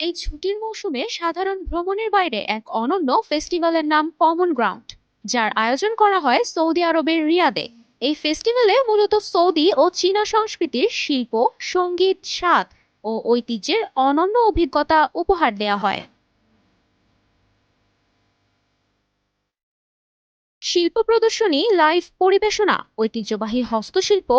এই ছুটির মৌসুমে সাধারণ ভ্রমণের বাইরে এক অনন্য ফেস্টিভ্যালের নাম কমন গ্রাউন্ড, যার আয়োজন করা হয় সৌদি আরবের রিয়াদে। এই ফেস্টিভ্যালে মূলত সৌদি ও চীনা সংস্কৃতির শিল্প, সঙ্গীত, স্বাদ ও ঐতিহ্যের অনন্য অভিজ্ঞতা উপহার দেওয়া হয়। শিল্প প্রদর্শনী, লাইভ পরিবেশনা, ঐতিহ্যবাহী হস্তশিল্প,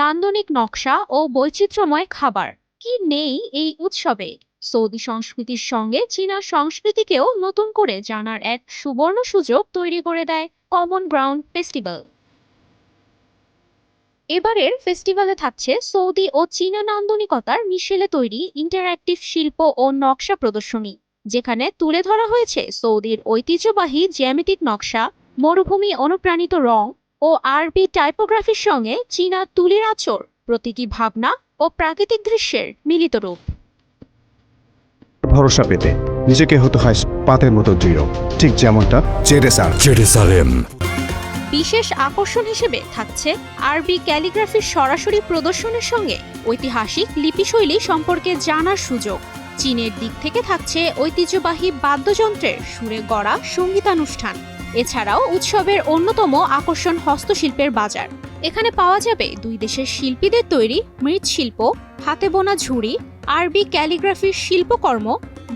নান্দনিক নকশা ও বৈচিত্র্যময় খাবার, কি নেই এই উৎসবে। সৌদি সংস্কৃতির সঙ্গে চীনা সংস্কৃতিকেও নতুন করে জানার এক সুবর্ণ সুযোগ তৈরি করে দেয় কমন গ্রাউন্ড ফেস্টিভ্যাল। এবারের ফেস্টিভ্যালে থাকছে সৌদি ও চীনা নান্দনিকতার মিশেলে তৈরি ইন্টারঅ্যাক্টিভ শিল্প ও নকশা প্রদর্শনী, যেখানে তুলে ধরা হয়েছে সৌদির ঐতিহ্যবাহী জ্যামিতিক নকশা, মরুভূমি অনুপ্রাণিত রং ও আরবি টাইপোগ্রাফির সঙ্গে চীনা তুলির আঁচড়, প্রতীকী ভাবনা ও প্রাকৃতিক দৃশ্যের মিলিত রূপ। ভরসা পেতে নিজেকে হতে হয় পাতের মতো দৃঢ়, ঠিক যেমনটা জেরুসালেম। বিশেষ আকর্ষণ হিসেবে থাকছে আরবি ক্যালিগ্রাফির সরাসরি প্রদর্শনের সঙ্গে ঐতিহাসিক লিপিশৈলী সম্পর্কে জানার সুযোগ। চীনের দিক থেকে থাকছে ঐতিহ্যবাহী বাদ্যযন্ত্রের সুরে গড়া সঙ্গীতানুষ্ঠান। এছাড়াও উৎসবের অন্যতম আকর্ষণ হস্তশিল্পের বাজার। এখানে পাওয়া যাবে দুই দেশের শিল্পীদের তৈরি মৃৎশিল্প, হাতে বোনা ঝুড়ি, আরবি ক্যালিগ্রাফির শিল্পকর্ম,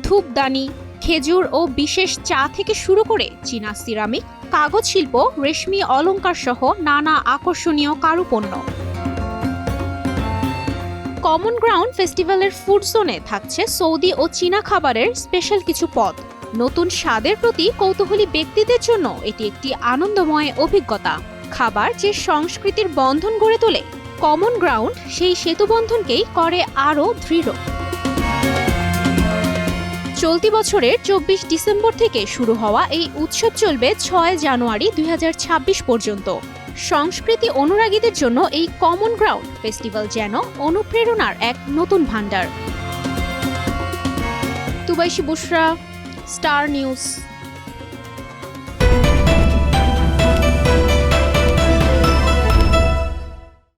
ধূপদানি, খেজুর ও বিশেষ চা থেকে শুরু করে চীনা সিরামিক, কাগজ শিল্প, রেশমি অলংকার সহ নানা আকর্ষণীয় কারুপণ্য। কমন গ্রাউন্ড ফেস্টিভ্যালের ফুড জোনে থাকছে সৌদি ও চীনা খাবারের স্পেশাল কিছু পদ। নতুন স্বাদের প্রতি কৌতূহলী ব্যক্তিদের জন্য এটি একটি আনন্দময় অভিজ্ঞতা। খাবার যে সংস্কৃতির বন্ধন গড়ে তোলে, কমন গ্রাউন্ড সেই সেতুবন্ধনকেই করে আরও দৃঢ়। চলতি বছরের 24 ডিসেম্বর থেকে শুরু হওয়া এই উৎসব চলবে 6 জানুয়ারি 2026 পর্যন্ত। সংস্কৃতি অনুরাগীদের জন্য এই কমন গ্রাউন্ড ফেস্টিভ্যাল যেন অনুপ্রেরণার এক নতুন ভান্ডার। তুবাইশি বুশরা, স্টার নিউজ।